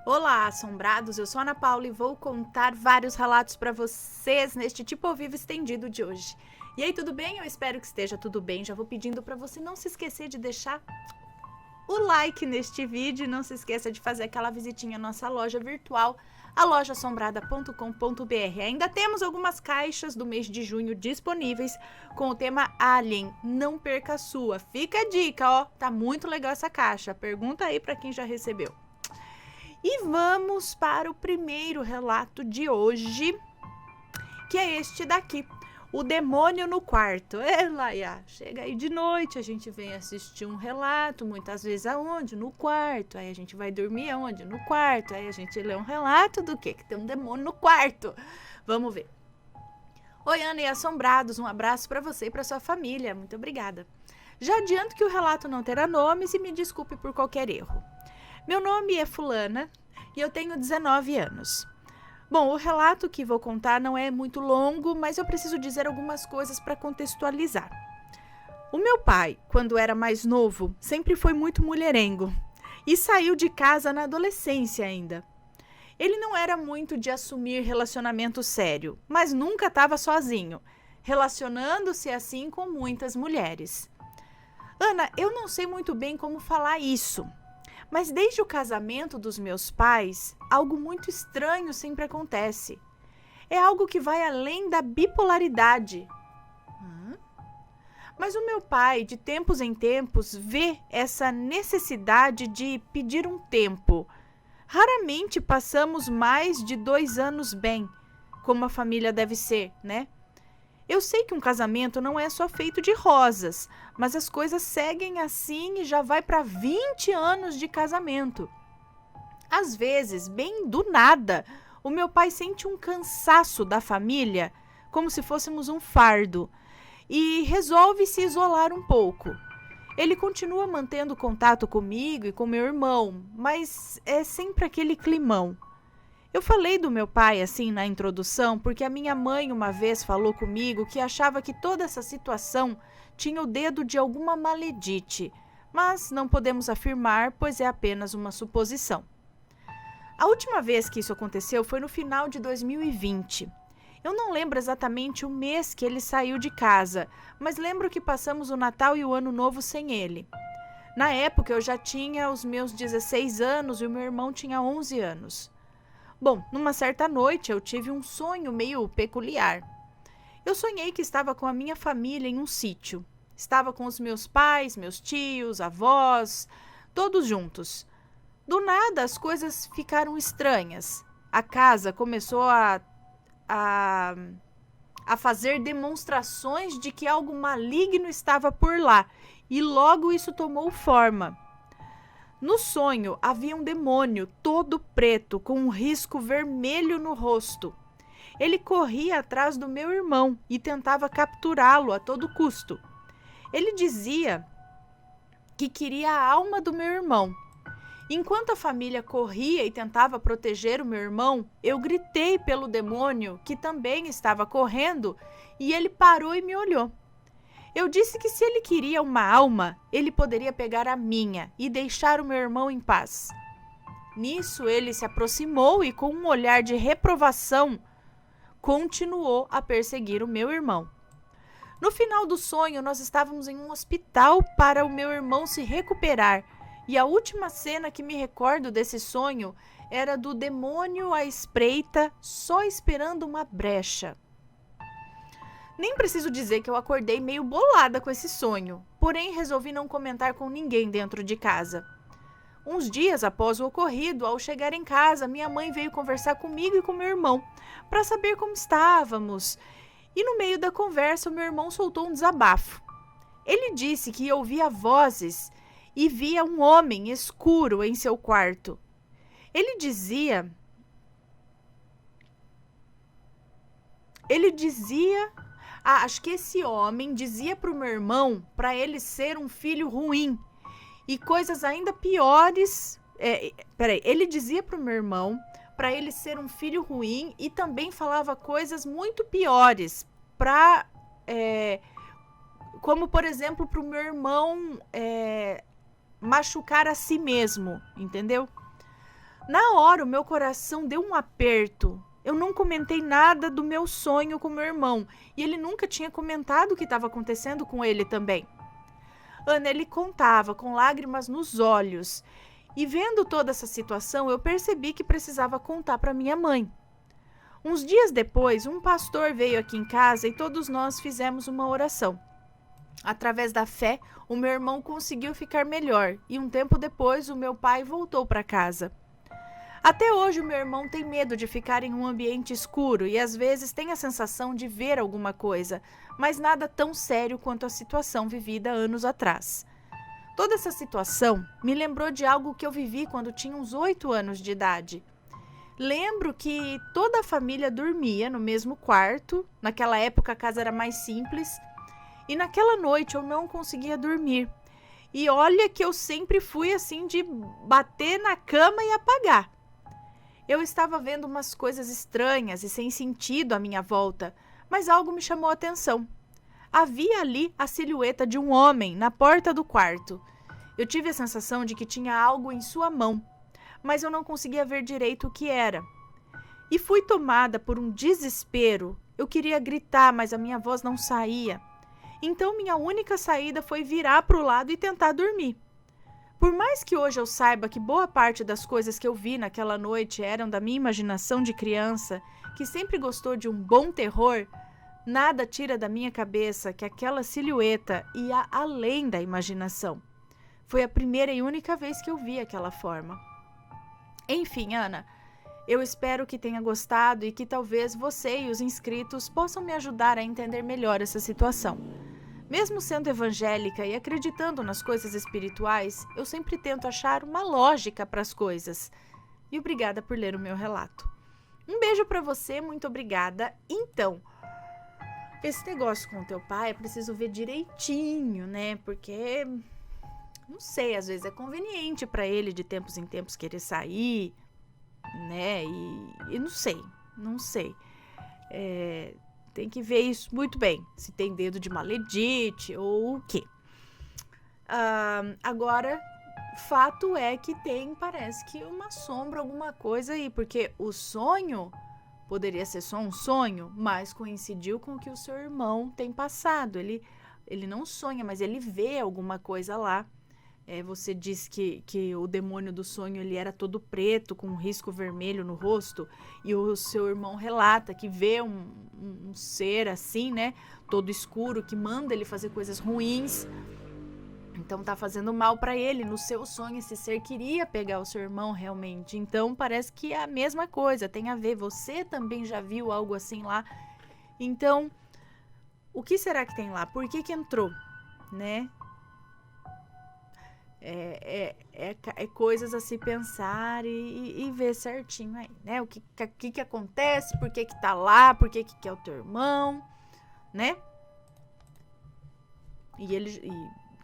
Olá, assombrados! Eu sou a Ana Paula e vou contar vários relatos para vocês neste Tipo ao Vivo estendido de hoje. E aí, tudo bem? Eu espero que esteja tudo bem. Já vou pedindo para você não se esquecer de deixar o like neste vídeo e não se esqueça de fazer aquela visitinha à nossa loja virtual, a lojaassombrada.com.br. Ainda temos algumas caixas do mês de junho disponíveis com o tema Alien. Não perca a sua. Fica a dica, ó. Tá muito legal essa caixa. Pergunta aí para quem já recebeu. E vamos para o primeiro relato de hoje, que é este daqui. O demônio no quarto. Laia, chega aí de noite, a gente vem assistir um relato, muitas vezes aonde? No quarto. Aí a gente vai dormir aonde? No quarto. Aí a gente lê um relato do quê? Que tem um demônio no quarto. Vamos ver. Oi, Ana e assombrados, um abraço para você e para sua família. Muito obrigada. Já adianto que o relato não terá nomes e me desculpe por qualquer erro. Meu nome é Fulana e eu tenho 19 anos. Bom, o relato que vou contar não é muito longo, mas eu preciso dizer algumas coisas para contextualizar. O meu pai, quando era mais novo, sempre foi muito mulherengo e saiu de casa na adolescência ainda. Ele não era muito de assumir relacionamento sério, mas nunca estava sozinho, relacionando-se assim com muitas mulheres. Ana, eu não sei muito bem como falar isso. Mas desde o casamento dos meus pais, algo muito estranho sempre acontece. É algo que vai além da bipolaridade. Mas o meu pai, de tempos em tempos, vê essa necessidade de pedir um tempo. Raramente passamos mais de 2 anos bem, como a família deve ser, né? Eu sei que um casamento não é só feito de rosas, mas as coisas seguem assim e já vai para 20 anos de casamento. Às vezes, bem do nada, o meu pai sente um cansaço da família, como se fôssemos um fardo, e resolve se isolar um pouco. Ele continua mantendo contato comigo e com meu irmão, mas é sempre aquele climão. Eu falei do meu pai assim na introdução porque a minha mãe uma vez falou comigo que achava que toda essa situação tinha o dedo de alguma maledite, mas não podemos afirmar, pois é apenas uma suposição. A última vez que isso aconteceu foi no final de 2020. Eu não lembro exatamente o mês que ele saiu de casa, mas lembro que passamos o Natal e o Ano Novo sem ele. Na época eu já tinha os meus 16 anos e o meu irmão tinha 11 anos. Bom, numa certa noite eu tive um sonho meio peculiar. Eu sonhei que estava com a minha família em um sítio. Estava com os meus pais, meus tios, avós, todos juntos. Do nada as coisas ficaram estranhas. A casa começou a, a fazer demonstrações de que algo maligno estava por lá e logo isso tomou forma. No sonho, havia um demônio todo preto, com um risco vermelho no rosto. Ele corria atrás do meu irmão e tentava capturá-lo a todo custo. Ele dizia que queria a alma do meu irmão. Enquanto a família corria e tentava proteger o meu irmão, eu gritei pelo demônio, que também estava correndo, e ele parou e me olhou. Eu disse que se ele queria uma alma, ele poderia pegar a minha e deixar o meu irmão em paz. Nisso ele se aproximou e com um olhar de reprovação, continuou a perseguir o meu irmão. No final do sonho, nós estávamos em um hospital para o meu irmão se recuperar, e a última cena que me recordo desse sonho era do demônio à espreita, só esperando uma brecha. Nem preciso dizer que eu acordei meio bolada com esse sonho, porém resolvi não comentar com ninguém dentro de casa. Uns dias após o ocorrido, ao chegar em casa, minha mãe veio conversar comigo e com meu irmão, para saber como estávamos. E no meio da conversa, o meu irmão soltou um desabafo. Ele disse que ouvia vozes e via um homem escuro em seu quarto. Ele dizia acho que esse homem dizia para o meu irmão para ele ser um filho ruim e coisas ainda piores. Ele dizia para o meu irmão para ele ser um filho ruim e também falava coisas muito piores como por exemplo para o meu irmão machucar a si mesmo, entendeu? Na hora, o meu coração deu um aperto. Eu não comentei nada do meu sonho com meu irmão e ele nunca tinha comentado o que estava acontecendo com ele também. Ana, ele contava com lágrimas nos olhos e vendo toda essa situação, eu percebi que precisava contar para minha mãe. Uns dias depois, um pastor veio aqui em casa e todos nós fizemos uma oração. Através da fé, o meu irmão conseguiu ficar melhor e um tempo depois o meu pai voltou para casa. Até hoje o meu irmão tem medo de ficar em um ambiente escuro e às vezes tem a sensação de ver alguma coisa, mas nada tão sério quanto a situação vivida anos atrás. Toda essa situação me lembrou de algo que eu vivi quando tinha uns 8 anos de idade. Lembro que toda a família dormia no mesmo quarto, naquela época a casa era mais simples, e naquela noite eu não conseguia dormir. E olha que eu sempre fui assim de bater na cama e apagar. Eu estava vendo umas coisas estranhas e sem sentido à minha volta, mas algo me chamou a atenção. Havia ali a silhueta de um homem na porta do quarto. Eu tive a sensação de que tinha algo em sua mão, mas eu não conseguia ver direito o que era. E fui tomada por um desespero. Eu queria gritar, mas a minha voz não saía. Então minha única saída foi virar para o lado e tentar dormir. Por mais que hoje eu saiba que boa parte das coisas que eu vi naquela noite eram da minha imaginação de criança, que sempre gostou de um bom terror, nada tira da minha cabeça que aquela silhueta ia além da imaginação. Foi a primeira e única vez que eu vi aquela forma. Enfim, Ana, eu espero que tenha gostado e que talvez você e os inscritos possam me ajudar a entender melhor essa situação. Mesmo sendo evangélica e acreditando nas coisas espirituais, eu sempre tento achar uma lógica para as coisas. E obrigada por ler o meu relato. Um beijo para você, muito obrigada. Então, esse negócio com o teu pai é preciso ver direitinho, né? Porque, não sei, às vezes é conveniente para ele de tempos em tempos querer sair, né? E não sei. Tem que ver isso muito bem, se tem dedo de maledite ou o quê. Agora, fato é que tem, parece que uma sombra, alguma coisa aí, porque o sonho poderia ser só um sonho, mas coincidiu com o que o seu irmão tem passado. Ele não sonha, mas ele vê alguma coisa lá. Você disse que o demônio do sonho ele era todo preto, com um risco vermelho no rosto, e o seu irmão relata que vê um ser assim, né, todo escuro, que manda ele fazer coisas ruins. Então tá fazendo mal para ele. No seu sonho esse ser queria pegar o seu irmão realmente. Então parece que é a mesma coisa, tem a ver. Você também já viu algo assim lá. Então, o que será que tem lá? Por que entrou, né? É coisas a se pensar e ver certinho aí, né? O que acontece, por que tá lá, por que é o teu irmão, né? E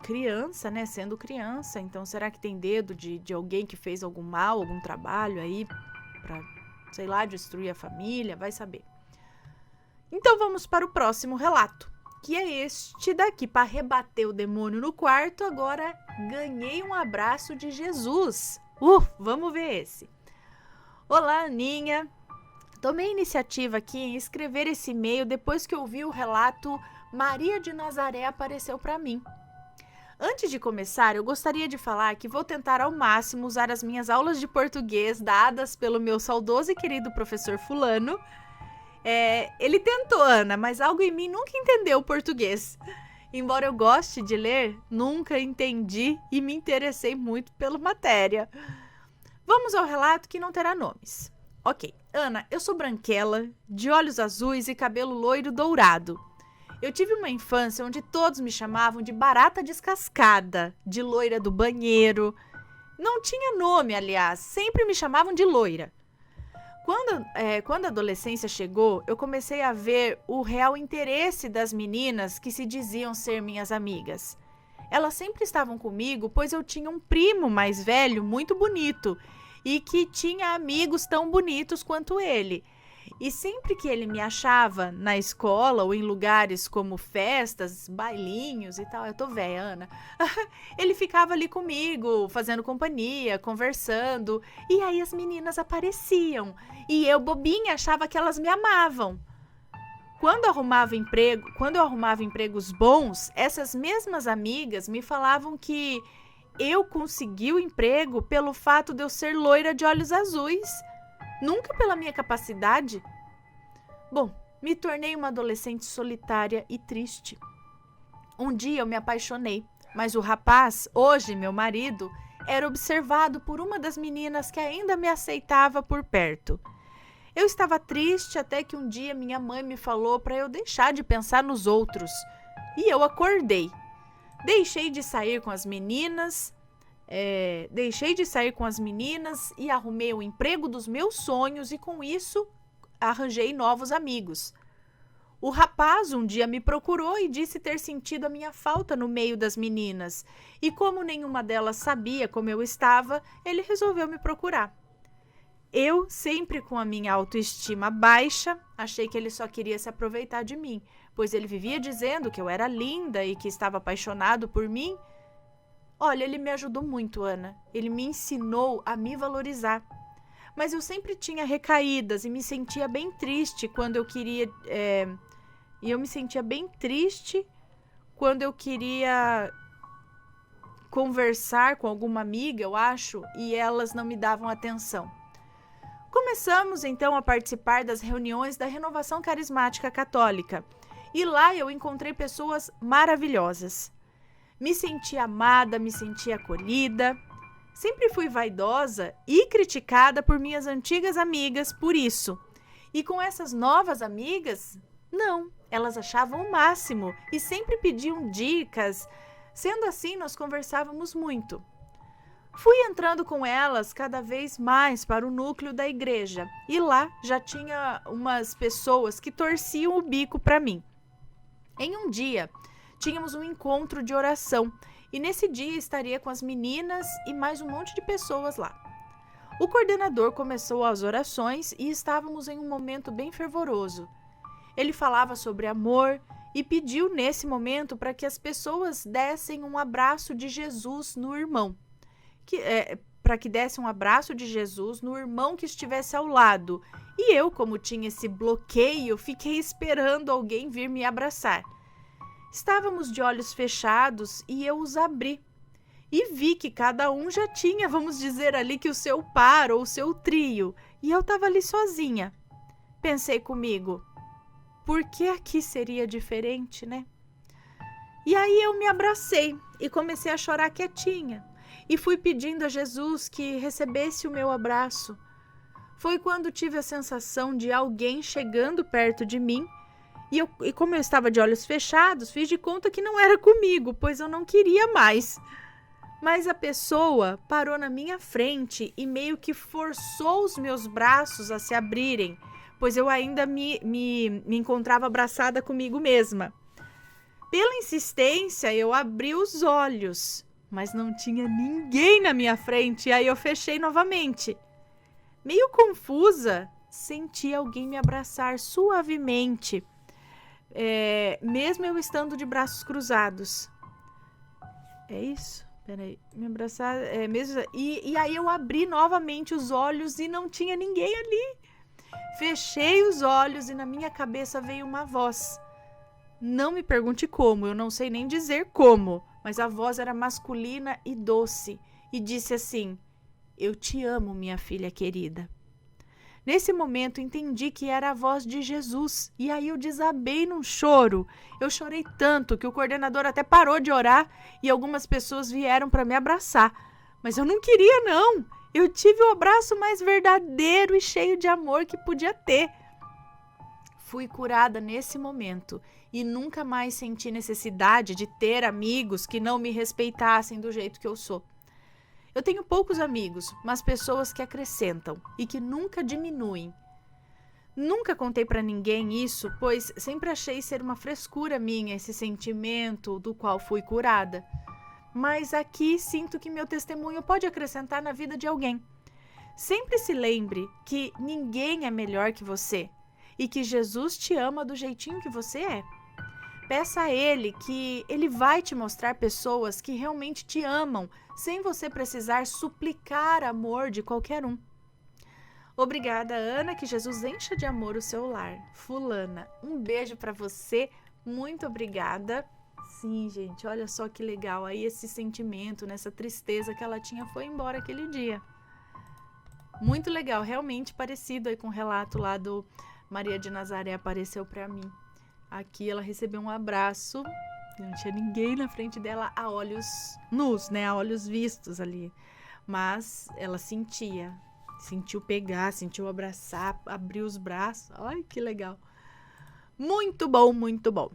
criança, né? Sendo criança, então será que tem dedo de alguém que fez algum mal, algum trabalho aí pra, sei lá, destruir a família? Vai saber. Então vamos para o próximo relato, que é este daqui. Para rebater o demônio no quarto, agora ganhei um abraço de Jesus. Vamos ver esse. Olá, Aninha. Tomei iniciativa aqui em escrever esse e-mail depois que ouvi o relato Maria de Nazaré apareceu para mim. Antes de começar, eu gostaria de falar que vou tentar ao máximo usar as minhas aulas de português dadas pelo meu saudoso e querido professor fulano. Ele tentou, Ana, mas algo em mim nunca entendeu o português. Embora eu goste de ler, nunca entendi e me interessei muito pela matéria. Vamos ao relato que não terá nomes. Ok, Ana, eu sou branquela, de olhos azuis e cabelo loiro dourado. Eu tive uma infância onde todos me chamavam de barata descascada, de loira do banheiro. Não tinha nome, aliás, sempre me chamavam de loira. Quando a adolescência chegou, eu comecei a ver o real interesse das meninas que se diziam ser minhas amigas. Elas sempre estavam comigo, pois eu tinha um primo mais velho muito bonito e que tinha amigos tão bonitos quanto ele. E sempre que ele me achava na escola ou em lugares como festas, bailinhos e tal, eu tô velha, Ana, ele ficava ali comigo, fazendo companhia, conversando, e aí as meninas apareciam, e eu, bobinha, achava que elas me amavam. Quando eu arrumava empregos bons, essas mesmas amigas me falavam que eu consegui o emprego pelo fato de eu ser loira de olhos azuis, nunca pela minha capacidade. Bom, me tornei uma adolescente solitária e triste. Um dia eu me apaixonei, mas o rapaz, hoje meu marido, era observado por uma das meninas que ainda me aceitava por perto. Eu estava triste até que um dia minha mãe me falou para eu deixar de pensar nos outros. E eu acordei. Deixei de sair com as meninas e arrumei o emprego dos meus sonhos e com isso arranjei novos amigos. O rapaz um dia me procurou e disse ter sentido a minha falta no meio das meninas. E como nenhuma delas sabia como eu estava, ele resolveu me procurar. Eu, sempre com a minha autoestima baixa, achei que ele só queria se aproveitar de mim, pois ele vivia dizendo que eu era linda e que estava apaixonado por mim. Olha, ele me ajudou muito, Ana. Ele me ensinou a me valorizar. Mas eu sempre tinha recaídas e me sentia bem triste quando eu queria... conversar com alguma amiga, eu acho, e elas não me davam atenção. Começamos então a participar das reuniões da Renovação Carismática Católica e lá eu encontrei pessoas maravilhosas. Me senti amada, me senti acolhida. Sempre fui vaidosa e criticada por minhas antigas amigas por isso. E com essas novas amigas, não, elas achavam o máximo e sempre pediam dicas. Sendo assim, nós conversávamos muito. Fui entrando com elas cada vez mais para o núcleo da igreja e lá já tinha umas pessoas que torciam o bico para mim. Em um dia, tínhamos um encontro de oração e nesse dia estaria com as meninas e mais um monte de pessoas lá. O coordenador começou as orações e estávamos em um momento bem fervoroso. Ele falava sobre amor e pediu nesse momento para que as pessoas dessem um abraço de Jesus no irmão. Para que desse um abraço de Jesus no irmão que estivesse ao lado. E eu, como tinha esse bloqueio, fiquei esperando alguém vir me abraçar. Estávamos de olhos fechados e eu os abri. E vi que cada um já tinha, vamos dizer ali, que o seu par ou o seu trio. E eu estava ali sozinha. Pensei comigo, por que aqui seria diferente, né? E aí eu me abracei e comecei a chorar quietinha. E fui pedindo a Jesus que recebesse o meu abraço. Foi quando tive a sensação de alguém chegando perto de mim. E como eu estava de olhos fechados, fiz de conta que não era comigo, pois eu não queria mais. Mas a pessoa parou na minha frente e meio que forçou os meus braços a se abrirem, pois eu ainda me encontrava abraçada comigo mesma. Pela insistência, eu abri os olhos, mas não tinha ninguém na minha frente, e aí eu fechei novamente. Meio confusa, senti alguém me abraçar suavemente, mesmo eu estando de braços cruzados. É isso? Peraí, me abraçar, e aí eu abri novamente os olhos e não tinha ninguém ali. Fechei os olhos e na minha cabeça veio uma voz. Não me pergunte como, eu não sei nem dizer como, mas a voz era masculina e doce e disse assim: eu te amo, minha filha querida. Nesse momento entendi que era a voz de Jesus e aí eu desabei num choro. Eu chorei tanto que o coordenador até parou de orar e algumas pessoas vieram para me abraçar. Mas eu não queria não, eu tive o abraço mais verdadeiro e cheio de amor que podia ter. Fui curada nesse momento e nunca mais senti necessidade de ter amigos que não me respeitassem do jeito que eu sou. Eu tenho poucos amigos, mas pessoas que acrescentam e que nunca diminuem. Nunca contei para ninguém isso, pois sempre achei ser uma frescura minha esse sentimento do qual fui curada. Mas aqui sinto que meu testemunho pode acrescentar na vida de alguém. Sempre se lembre que ninguém é melhor que você. e que Jesus te ama do jeitinho que você é. Peça a Ele que Ele vai te mostrar pessoas que realmente te amam, sem você precisar suplicar amor de qualquer um. Obrigada, Ana, que Jesus encha de amor o seu lar. Fulana, um beijo para você, muito obrigada. Sim, gente, olha só que legal, aí esse sentimento, nessa tristeza que ela tinha foi embora aquele dia. Muito legal, realmente parecido aí com o relato lá do Maria de Nazaré apareceu para mim. Aqui ela recebeu um abraço, não tinha ninguém na frente dela a olhos nus, né, a olhos vistos ali. Mas ela sentiu pegar, sentiu abraçar, abrir os braços. Ai, que legal. Muito bom, muito bom.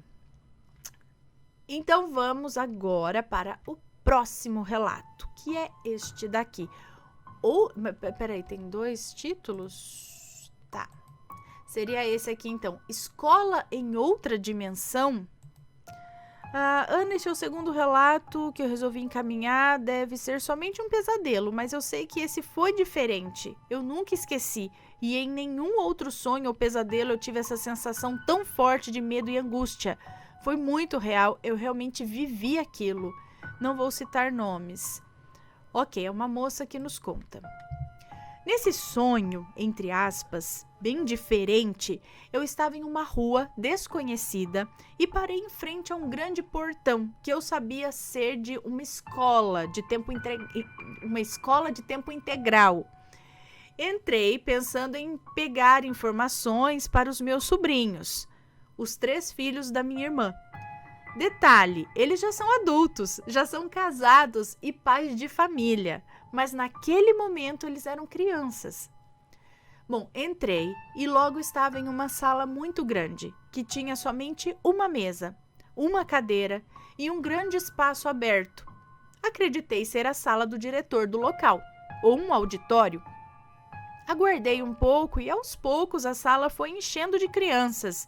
Então vamos agora para o próximo relato, que é este daqui. Peraí, tem 2 títulos? Tá. Seria esse aqui, então. Escola em Outra Dimensão? Ana, esse é o segundo relato que eu resolvi encaminhar. Deve ser somente um pesadelo, mas eu sei que esse foi diferente. Eu nunca esqueci. E em nenhum outro sonho ou pesadelo eu tive essa sensação tão forte de medo e angústia. Foi muito real. Eu realmente vivi aquilo. Não vou citar nomes. Ok, é uma moça que nos conta. Nesse sonho, entre aspas, bem diferente, eu estava em uma rua desconhecida e parei em frente a um grande portão que eu sabia ser de uma escola de tempo integral. Entrei pensando em pegar informações para os meus sobrinhos, os 3 filhos da minha irmã. Detalhe, eles já são adultos, já são casados e pais de família, mas naquele momento eles eram crianças. Bom, entrei e logo estava em uma sala muito grande, que tinha somente uma mesa, uma cadeira e um grande espaço aberto. Acreditei ser a sala do diretor do local, ou um auditório. Aguardei um pouco e aos poucos a sala foi enchendo de crianças.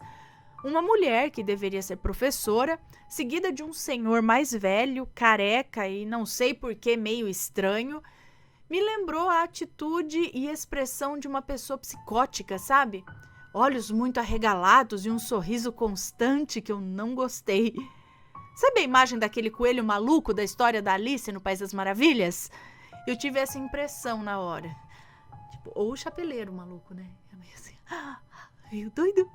Uma mulher, que deveria ser professora, seguida de um senhor mais velho, careca e não sei por que meio estranho, me lembrou a atitude e expressão de uma pessoa psicótica, sabe? Olhos muito arregalados e um sorriso constante que eu não gostei. Sabe a imagem daquele coelho maluco da história da Alice no País das Maravilhas? Eu tive essa impressão na hora. Tipo, ou o chapeleiro maluco, né? É meio assim, meio doido.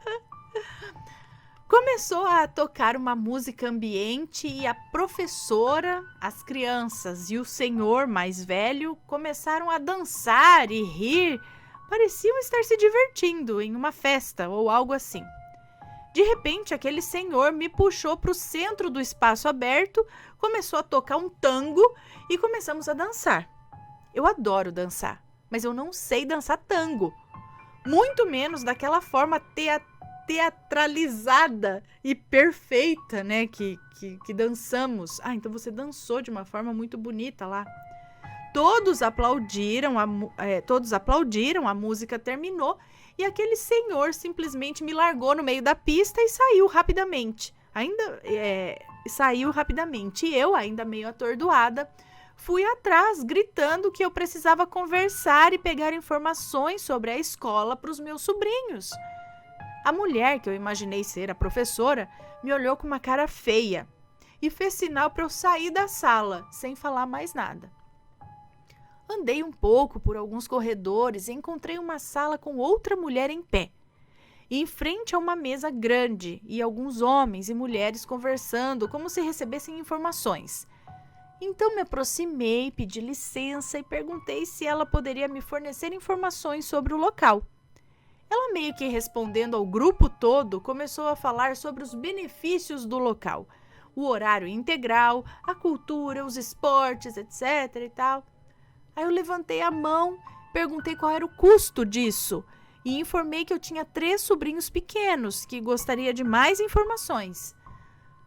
Começou a tocar uma música ambiente e a professora, as crianças e o senhor mais velho começaram a dançar e rir. Pareciam estar se divertindo em uma festa ou algo assim. De repente, aquele senhor me puxou para o centro do espaço aberto, começou a tocar um tango e começamos a dançar. Eu adoro dançar, mas eu não sei dançar tango. Muito menos daquela forma teatralizada e perfeita, né, que dançamos. Então você dançou de uma forma muito bonita lá. Todos aplaudiram, a música terminou e aquele senhor simplesmente me largou no meio da pista e saiu rapidamente. E eu, ainda meio atordoada, fui atrás, gritando que eu precisava conversar e pegar informações sobre a escola para os meus sobrinhos. A mulher, que eu imaginei ser a professora, me olhou com uma cara feia e fez sinal para eu sair da sala, sem falar mais nada. Andei um pouco por alguns corredores e encontrei uma sala com outra mulher em pé, e em frente a uma mesa grande e alguns homens e mulheres conversando como se recebessem informações. Então me aproximei, pedi licença e perguntei se ela poderia me fornecer informações sobre o local. Ela, meio que respondendo ao grupo todo, começou a falar sobre os benefícios do local, o horário integral, a cultura, os esportes, etc. e tal. Aí eu levantei a mão, perguntei qual era o custo disso e informei que eu tinha 3 sobrinhos pequenos que gostaria de mais informações.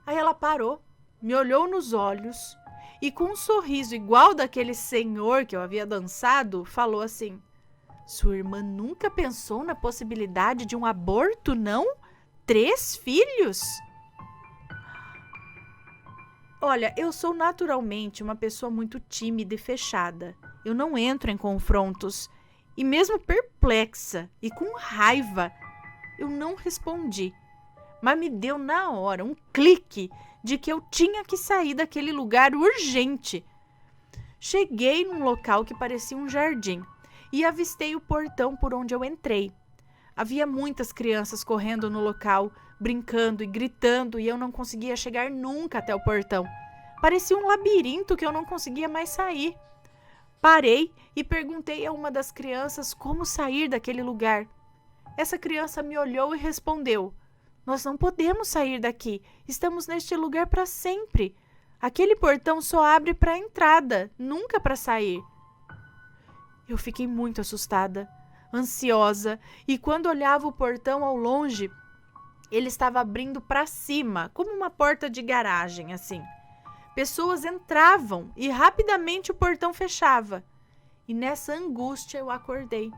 Aí ela parou, me olhou nos olhos e com um sorriso igual daquele senhor que eu havia dançado, falou assim: "Sua irmã nunca pensou na possibilidade de um aborto, não? 3 filhos?" Olha, eu sou naturalmente uma pessoa muito tímida e fechada. Eu não entro em confrontos. E mesmo perplexa e com raiva, Eu não respondi, mas me deu na hora um clique de que eu tinha que sair daquele lugar urgente. Cheguei num local que parecia um jardim e avistei o portão por onde eu entrei. Havia muitas crianças correndo no local, brincando e gritando, e eu não conseguia chegar nunca até o portão. Parecia um labirinto que eu não conseguia mais sair. Parei e perguntei a uma das crianças como sair daquele lugar. Essa criança me olhou e respondeu: "Nós não podemos sair daqui. Estamos neste lugar para sempre. Aquele portão só abre para a entrada, nunca para sair." Eu fiquei muito assustada, ansiosa, e quando olhava o portão ao longe, ele estava abrindo para cima, como uma porta de garagem, assim. Pessoas entravam e rapidamente o portão fechava. E nessa angústia eu acordei.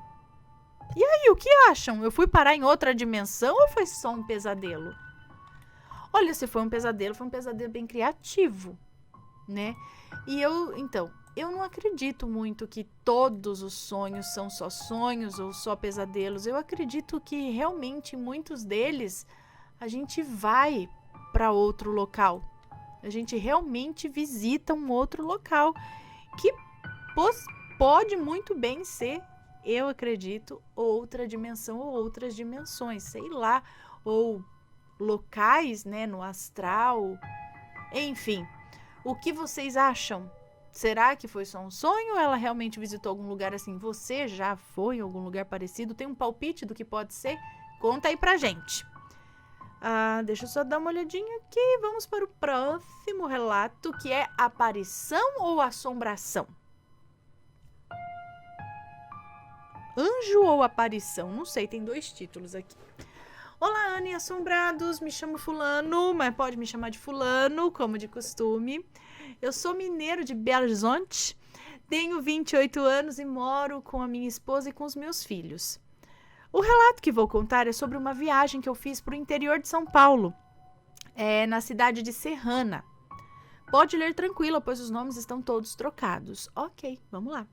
E aí, o que acham? Eu fui parar em outra dimensão ou foi só um pesadelo? Olha, se foi um pesadelo bem criativo, né? E eu não acredito muito que todos os sonhos são só sonhos ou só pesadelos. Eu acredito que realmente muitos deles a gente vai para outro local. A gente realmente visita um outro local que pode muito bem ser, eu acredito, outra dimensão ou outras dimensões, sei lá, ou locais, né, no astral. Enfim, o que vocês acham? Será que foi só um sonho ou ela realmente visitou algum lugar assim? Você já foi em algum lugar parecido? Tem um palpite do que pode ser? Conta aí pra gente. Deixa eu só dar uma olhadinha aqui. Vamos para o próximo relato, que é aparição ou assombração? Anjo ou aparição? Não sei, tem 2 títulos aqui. Olá, Ana e assombrados, me chamo fulano, mas pode me chamar de fulano, como de costume. Eu sou mineiro de Belo Horizonte, tenho 28 anos e moro com a minha esposa e com os meus filhos. O relato que vou contar é sobre uma viagem que eu fiz para o interior de São Paulo, na cidade de Serrana. Pode ler tranquilo, pois os nomes estão todos trocados. Ok, vamos lá.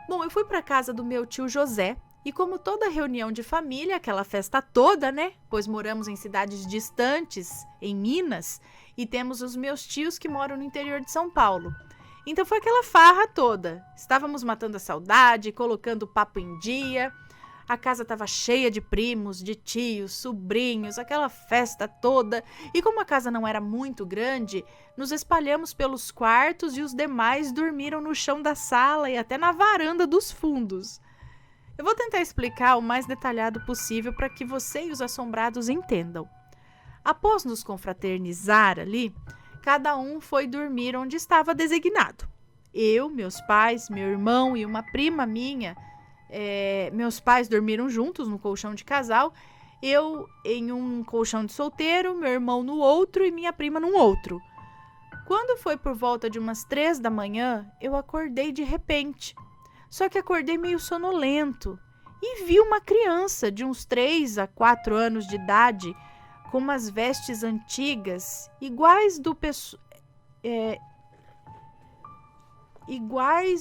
Bom, eu fui para a casa do meu tio José e, como toda reunião de família, aquela festa toda, né? Pois moramos em cidades distantes, em Minas, e temos os meus tios que moram no interior de São Paulo. Então foi aquela farra toda. Estávamos matando a saudade, colocando o papo em dia. A casa estava cheia de primos, de tios, sobrinhos, aquela festa toda. E como a casa não era muito grande, nos espalhamos pelos quartos e os demais dormiram no chão da sala e até na varanda dos fundos. Eu vou tentar explicar o mais detalhado possível para que você e os assombrados entendam. Após nos confraternizar ali, cada um foi dormir onde estava designado. Eu, meus pais, meu irmão e uma prima minha. Meus pais dormiram juntos no colchão de casal, eu em um colchão de solteiro, meu irmão no outro e minha prima no outro. Quando foi por volta de umas 3 da manhã, eu acordei de repente. Só que acordei meio sonolento e vi uma criança de uns 3 a 4 anos de idade, com umas vestes antigas, iguais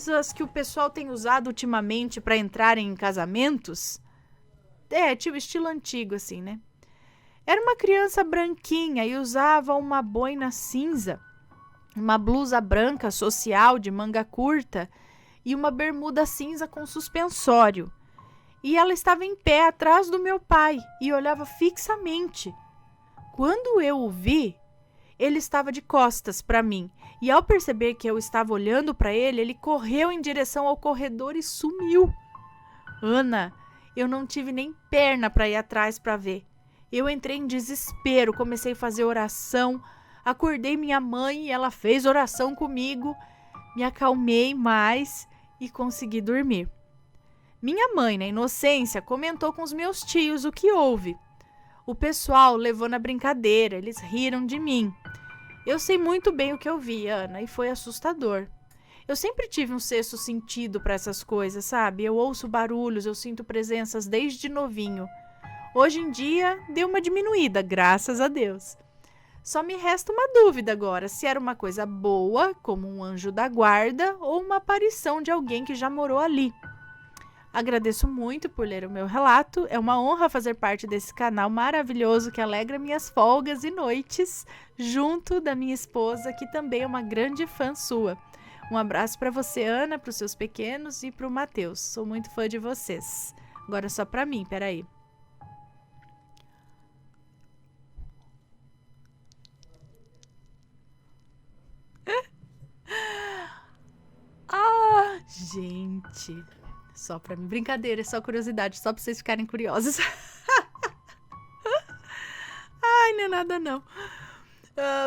às que o pessoal tem usado ultimamente para entrarem em casamentos. Tipo estilo antigo assim, né? Era uma criança branquinha e usava uma boina cinza, uma blusa branca social de manga curta e uma bermuda cinza com suspensório. E ela estava em pé atrás do meu pai e olhava fixamente. Quando eu o vi, ele estava de costas para mim, e ao perceber que eu estava olhando para ele, ele correu em direção ao corredor e sumiu. Ana, eu não tive nem perna para ir atrás para ver. Eu entrei em desespero, comecei a fazer oração, acordei minha mãe e ela fez oração comigo, me acalmei mais e consegui dormir. Minha mãe, na inocência, comentou com os meus tios o que houve. O pessoal levou na brincadeira, eles riram de mim. Eu sei muito bem o que eu vi, Ana, e foi assustador. Eu sempre tive um sexto sentido para essas coisas, sabe? Eu ouço barulhos, eu sinto presenças desde novinho. Hoje em dia, deu uma diminuída, graças a Deus. Só me resta uma dúvida agora, se era uma coisa boa, como um anjo da guarda, ou uma aparição de alguém que já morou ali. Agradeço muito por ler o meu relato. É uma honra fazer parte desse canal maravilhoso que alegra minhas folgas e noites, junto da minha esposa, que também é uma grande fã sua. Um abraço para você, Ana, para os seus pequenos e para o Matheus. Sou muito fã de vocês. Agora só para mim, peraí. Ah, gente... Só pra mim. Brincadeira, é só curiosidade, só pra vocês ficarem curiosos. Ai, não é nada não.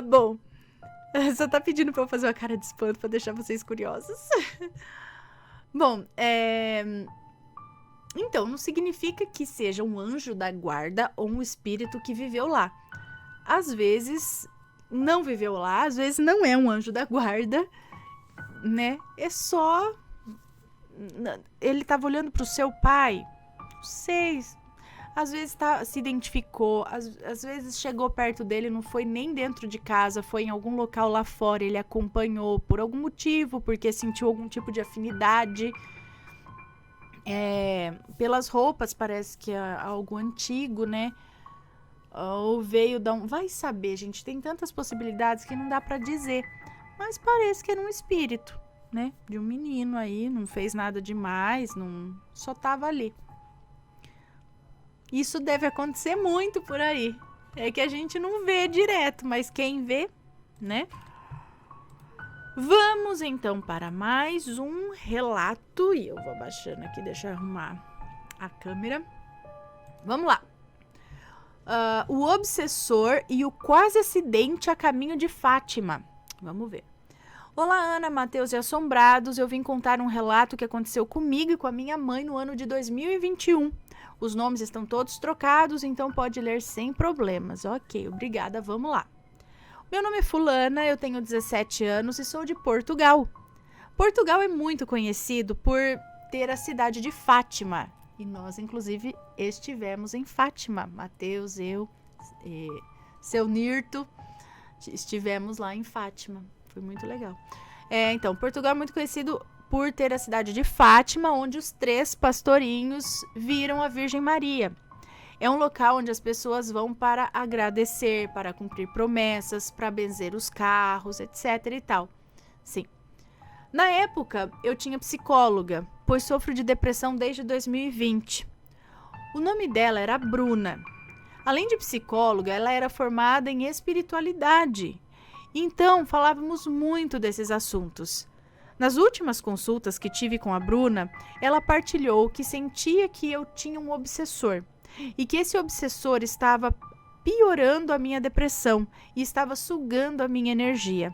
Bom, só tá pedindo pra eu fazer uma cara de espanto pra deixar vocês curiosos. Bom, então, não significa que seja um anjo da guarda ou um espírito que viveu lá. Às vezes não viveu lá, às vezes não é um anjo da guarda, né? É só... Ele estava olhando para o seu pai, não sei, às vezes se identificou, às vezes chegou perto dele, não foi nem dentro de casa, foi em algum local lá fora, ele acompanhou por algum motivo, porque sentiu algum tipo de afinidade. Pelas roupas, parece que é algo antigo, né? Ou veio da vai saber, gente, tem tantas possibilidades que não dá para dizer, mas parece que era um espírito, né, de um menino aí, não fez nada demais, só tava ali. Isso deve acontecer muito por aí. É que a gente não vê direto, mas quem vê, né? Vamos então para mais um relato. E eu vou abaixando aqui, deixa eu arrumar a câmera. Vamos lá. O obsessor e o quase acidente a caminho de Fátima. Vamos ver. Olá, Ana, Matheus e Assombrados. Eu vim contar um relato que aconteceu comigo e com a minha mãe no ano de 2021. Os nomes estão todos trocados, então pode ler sem problemas. Ok, obrigada, vamos lá. Meu nome é Fulana, eu tenho 17 anos e sou de Portugal. Portugal é muito conhecido por ter a cidade de Fátima. E nós, inclusive, estivemos em Fátima. Matheus, eu, seu Nirto, estivemos lá em Fátima. Foi muito legal. Então, Portugal é muito conhecido por ter a cidade de Fátima, onde os 3 pastorinhos viram a Virgem Maria. É um local onde as pessoas vão para agradecer, para cumprir promessas, para benzer os carros, etc e tal. Sim. Na época, eu tinha psicóloga, pois sofro de depressão desde 2020. O nome dela era Bruna. Além de psicóloga, ela era formada em espiritualidade. Então, falávamos muito desses assuntos. Nas últimas consultas que tive com a Bruna, ela partilhou que sentia que eu tinha um obsessor e que esse obsessor estava piorando a minha depressão e estava sugando a minha energia.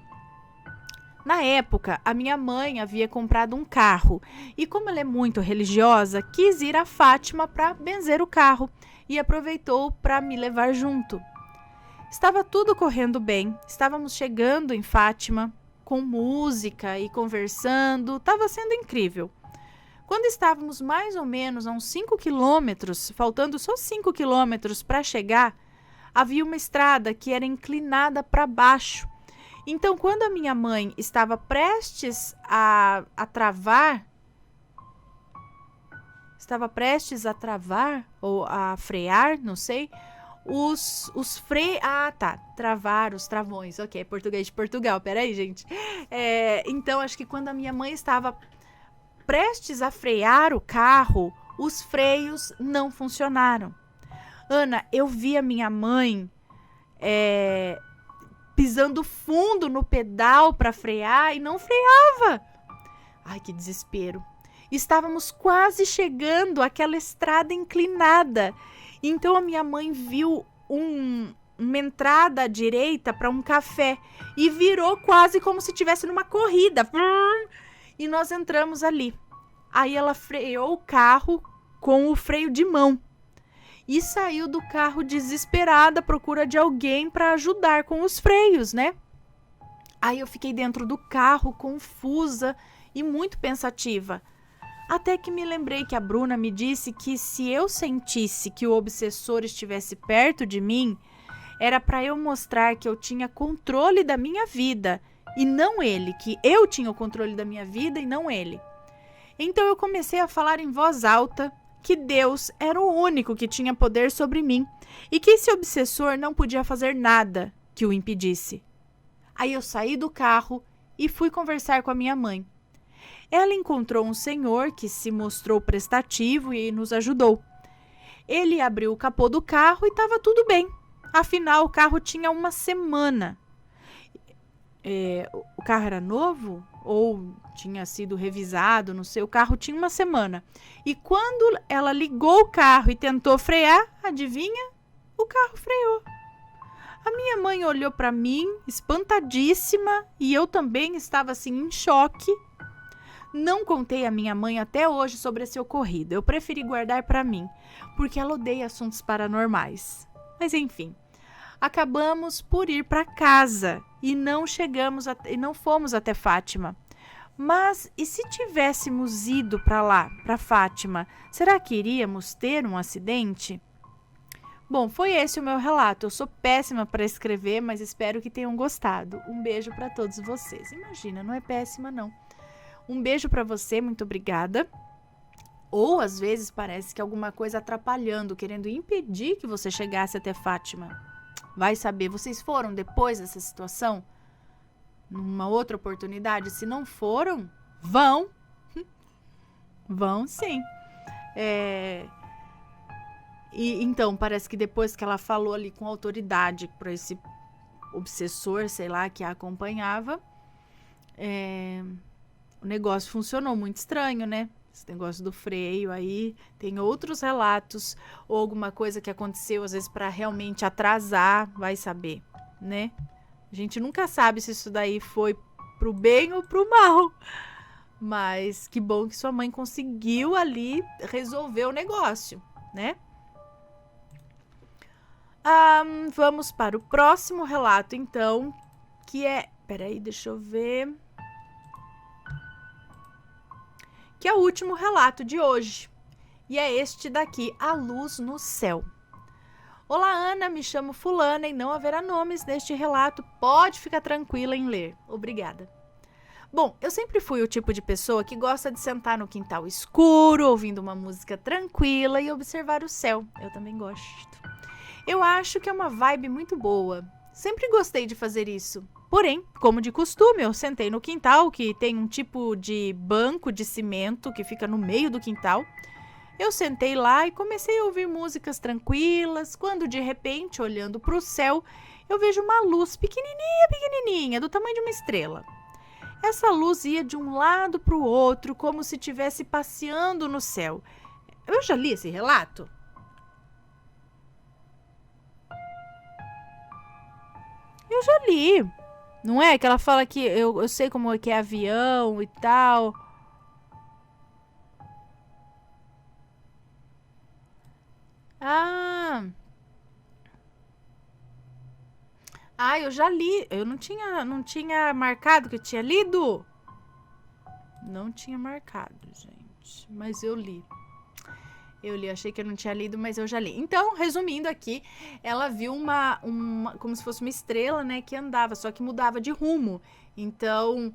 Na época, a minha mãe havia comprado um carro e, como ela é muito religiosa, quis ir a Fátima para benzer o carro e aproveitou para me levar junto. Estava tudo correndo bem, estávamos chegando em Fátima, com música e conversando, estava sendo incrível. Quando estávamos mais ou menos a uns 5 quilômetros, faltando só 5 quilômetros para chegar, havia uma estrada que era inclinada para baixo. Então, quando a minha mãe estava prestes a travar, ou a frear, não sei, os freios... travar, os travões. Ok, português de Portugal, peraí, gente. Então, acho que quando a minha mãe estava prestes a frear o carro, os freios não funcionaram. Ana, eu vi a minha mãe pisando fundo no pedal para frear e não freava. Ai, que desespero. Estávamos quase chegando àquela estrada inclinada. Então a minha mãe viu uma entrada à direita para um café e virou quase como se estivesse numa corrida. E nós entramos ali. Aí ela freou o carro com o freio de mão e saiu do carro desesperada à procura de alguém para ajudar com os freios, né? Aí eu fiquei dentro do carro confusa e muito pensativa. Até que me lembrei que a Bruna me disse que se eu sentisse que o obsessor estivesse perto de mim, era para eu mostrar que eu tinha controle da minha vida e não ele, que eu tinha o controle da minha vida e não ele. Então eu comecei a falar em voz alta que Deus era o único que tinha poder sobre mim e que esse obsessor não podia fazer nada que o impedisse. Aí eu saí do carro e fui conversar com a minha mãe. Ela encontrou um senhor que se mostrou prestativo e nos ajudou. Ele abriu o capô do carro e estava tudo bem. Afinal, o carro tinha uma semana. O carro era novo ou tinha sido revisado, não sei. O carro tinha uma semana. E quando ela ligou o carro e tentou frear, adivinha? O carro freou. A minha mãe olhou para mim, espantadíssima, e eu também estava assim em choque. Não contei à minha mãe até hoje sobre esse ocorrido. Eu preferi guardar para mim, porque ela odeia assuntos paranormais. Mas enfim, acabamos por ir para casa e não fomos até Fátima. Mas e se tivéssemos ido para lá, para Fátima, será que iríamos ter um acidente? Bom, foi esse o meu relato. Eu sou péssima para escrever, mas espero que tenham gostado. Um beijo para todos vocês. Imagina, não é péssima não. Um beijo para você, muito obrigada. Ou às vezes parece que alguma coisa atrapalhando, querendo impedir que você chegasse até Fátima. Vai saber, vocês foram depois dessa situação? Numa outra oportunidade? Se não foram, vão. Vão sim. E então, parece que depois que ela falou ali com autoridade para esse obsessor, sei lá, que a acompanhava, o negócio funcionou muito estranho, né? Esse negócio do freio aí, tem outros relatos, ou alguma coisa que aconteceu, às vezes, para realmente atrasar, vai saber, né? A gente nunca sabe se isso daí foi pro bem ou pro mal. Mas que bom que sua mãe conseguiu ali resolver o negócio, né? Vamos para o próximo relato, então, que é... Peraí, deixa eu ver... Que é o último relato de hoje. E é este daqui, A Luz no Céu. Olá, Ana, me chamo fulana e não haverá nomes neste relato. Pode ficar tranquila em ler. Obrigada. Bom, eu sempre fui o tipo de pessoa que gosta de sentar no quintal escuro, ouvindo uma música tranquila e observar o céu. Eu também gosto. Eu acho que é uma vibe muito boa. Sempre gostei de fazer isso. Porém, como de costume, eu sentei no quintal, que tem um tipo de banco de cimento que fica no meio do quintal. Eu sentei lá e comecei a ouvir músicas tranquilas, quando de repente, olhando para o céu, eu vejo uma luz pequenininha, do tamanho de uma estrela. Essa luz ia de um lado para o outro, como se estivesse passeando no céu. Eu já li esse relato? Eu já li. Não é? Que ela fala que eu sei como é que é avião e tal. Eu já li. Eu não tinha marcado que eu tinha lido. Não tinha marcado, gente. Mas eu li. Achei que eu não tinha lido, mas eu já li. Então, resumindo aqui, ela viu como se fosse uma estrela, né, que andava, só que mudava de rumo. Então,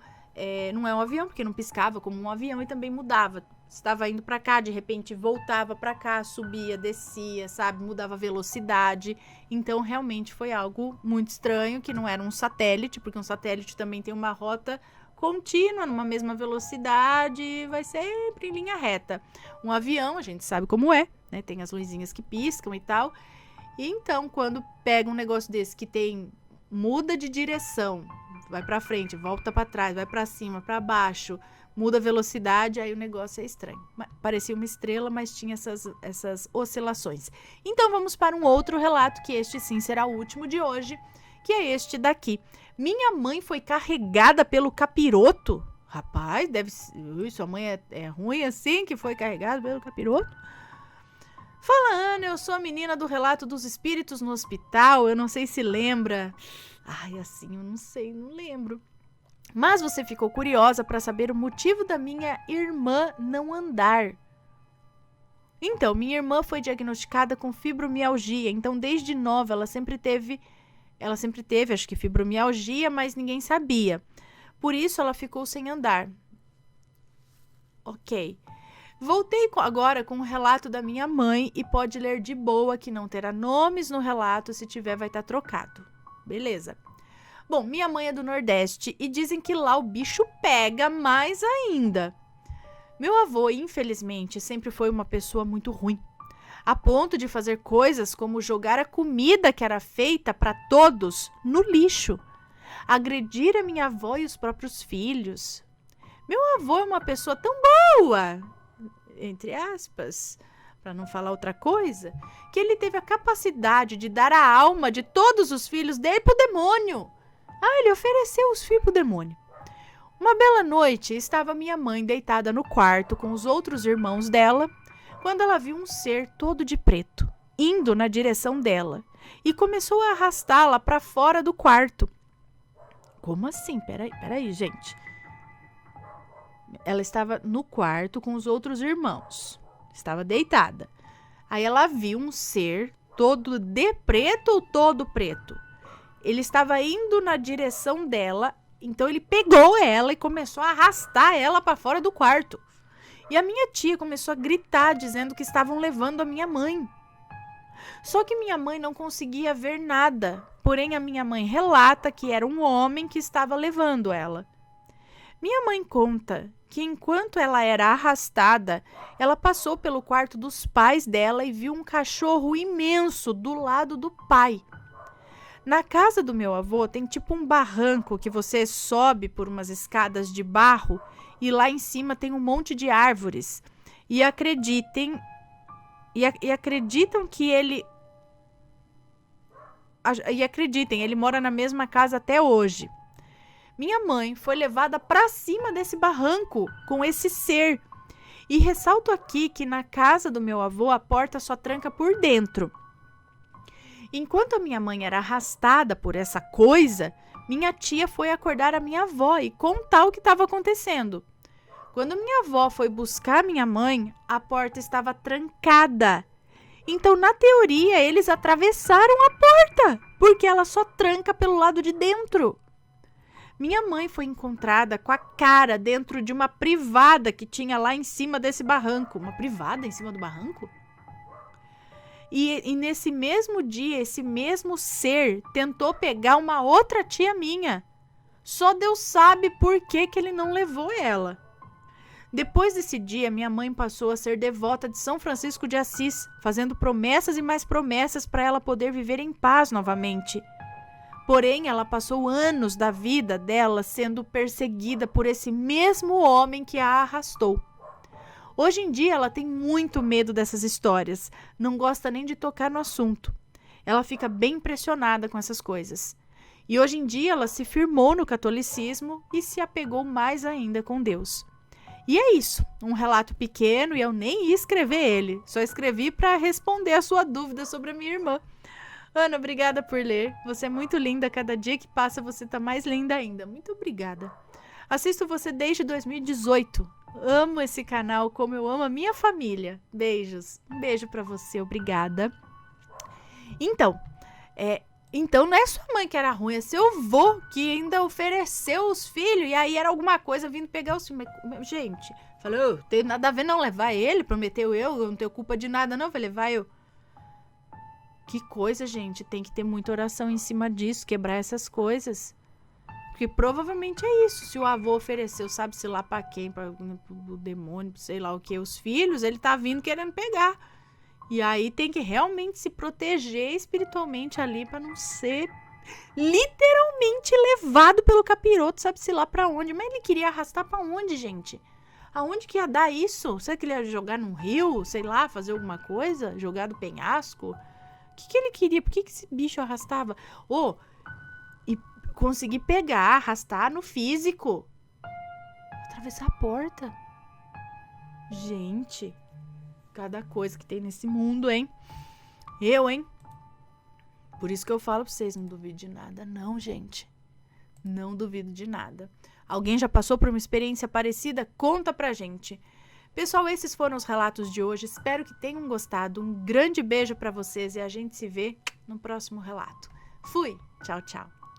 não é um avião, porque não piscava como um avião e também mudava. Estava indo para cá, de repente voltava para cá, subia, descia, sabe, mudava a velocidade. Então, realmente foi algo muito estranho, que não era um satélite, porque um satélite também tem uma rota contínua, numa mesma velocidade, vai sempre em linha reta. Um avião, a gente sabe como é, né? Tem as luzinhas que piscam e tal. E então, quando pega um negócio desse que muda de direção, vai para frente, volta para trás, vai para cima, para baixo, muda a velocidade, aí o negócio é estranho. Parecia uma estrela, mas tinha essas oscilações. Então, vamos para um outro relato, que este sim será o último de hoje, que é este daqui. Minha mãe foi carregada pelo capiroto? Rapaz, deve ser... sua mãe é ruim assim, que foi carregada pelo capiroto? Fala, Ana, eu sou a menina do relato dos espíritos no hospital. Eu não sei se lembra. Assim, eu não sei, não lembro. Mas você ficou curiosa para saber o motivo da minha irmã não andar. Então, minha irmã foi diagnosticada com fibromialgia. Então, desde nova, ela sempre teve, acho que fibromialgia, mas ninguém sabia. Por isso, ela ficou sem andar. Ok. Voltei agora com o relato da minha mãe e pode ler de boa que não terá nomes no relato, se tiver vai estar trocado. Beleza. Bom, minha mãe é do Nordeste e dizem que lá o bicho pega mais ainda. Meu avô, infelizmente, sempre foi uma pessoa muito ruim, a ponto de fazer coisas como jogar a comida que era feita para todos no lixo, agredir a minha avó e os próprios filhos. Meu avô é uma pessoa tão boa, entre aspas, para não falar outra coisa, que ele teve a capacidade de dar a alma de todos os filhos dele pro demônio. Ele ofereceu os filhos pro demônio. Uma bela noite, estava minha mãe deitada no quarto com os outros irmãos dela, quando ela viu um ser todo de preto, indo na direção dela, e começou a arrastá-la para fora do quarto. Como assim? Peraí, gente. Ela estava no quarto com os outros irmãos. Estava deitada. Aí ela viu um ser todo de preto ou todo preto. Ele estava indo na direção dela, então ele pegou ela e começou a arrastar ela para fora do quarto. E a minha tia começou a gritar, dizendo que estavam levando a minha mãe. Só que minha mãe não conseguia ver nada, porém a minha mãe relata que era um homem que estava levando ela. Minha mãe conta que enquanto ela era arrastada, ela passou pelo quarto dos pais dela e viu um cachorro imenso do lado do pai. Na casa do meu avô tem tipo um barranco que você sobe por umas escadas de barro e lá em cima tem um monte de árvores. E acreditam que ele... E acreditem, ele mora na mesma casa até hoje. Minha mãe foi levada para cima desse barranco com esse ser. E ressalto aqui que na casa do meu avô a porta só tranca por dentro. Enquanto a minha mãe era arrastada por essa coisa, minha tia foi acordar a minha avó e contar o que estava acontecendo. Quando minha avó foi buscar minha mãe, a porta estava trancada. Então, na teoria, eles atravessaram a porta, porque ela só tranca pelo lado de dentro. Minha mãe foi encontrada com a cara dentro de uma privada que tinha lá em cima desse barranco. Uma privada em cima do barranco? E nesse mesmo dia, esse mesmo ser tentou pegar uma outra tia minha. Só Deus sabe por que ele não levou ela. Depois desse dia, minha mãe passou a ser devota de São Francisco de Assis, fazendo promessas e mais promessas para ela poder viver em paz novamente. Porém, ela passou anos da vida dela sendo perseguida por esse mesmo homem que a arrastou. Hoje em dia, ela tem muito medo dessas histórias, não gosta nem de tocar no assunto. Ela fica bem impressionada com essas coisas. E hoje em dia, ela se firmou no catolicismo e se apegou mais ainda com Deus. E é isso, um relato pequeno e eu nem ia escrever ele, só escrevi para responder a sua dúvida sobre a minha irmã. Ana, obrigada por ler, você é muito linda, cada dia que passa você tá mais linda ainda, muito obrigada. Assisto você desde 2018, amo esse canal como eu amo a minha família, beijos, um beijo para você, obrigada. Então não é sua mãe que era ruim, é seu avô que ainda ofereceu os filhos e aí era alguma coisa vindo pegar os filhos. Mas, gente, falou, tem nada a ver não levar ele, prometeu eu não tenho culpa de nada não, vai levar eu. Que coisa, gente, tem que ter muita oração em cima disso, quebrar essas coisas. Porque provavelmente é isso, se o avô ofereceu, sabe-se lá pra quem, para o demônio, sei lá o que, os filhos, ele tá vindo querendo pegar. E aí tem que realmente se proteger espiritualmente ali para não ser literalmente levado pelo capiroto, sabe-se lá para onde. Mas ele queria arrastar para onde, gente? Aonde que ia dar isso? Será que ele ia jogar num rio? Sei lá, fazer alguma coisa? Jogar do penhasco? O que ele queria? Por que esse bicho arrastava? E conseguir pegar, arrastar no físico. Atravessar a porta. Gente... Cada coisa que tem nesse mundo, hein? Por isso que eu falo pra vocês, não duvido de nada. Não, gente. Não duvido de nada. Alguém já passou por uma experiência parecida? Conta pra gente. Pessoal, esses foram os relatos de hoje. Espero que tenham gostado. Um grande beijo pra vocês e a gente se vê no próximo relato. Fui! Tchau, tchau.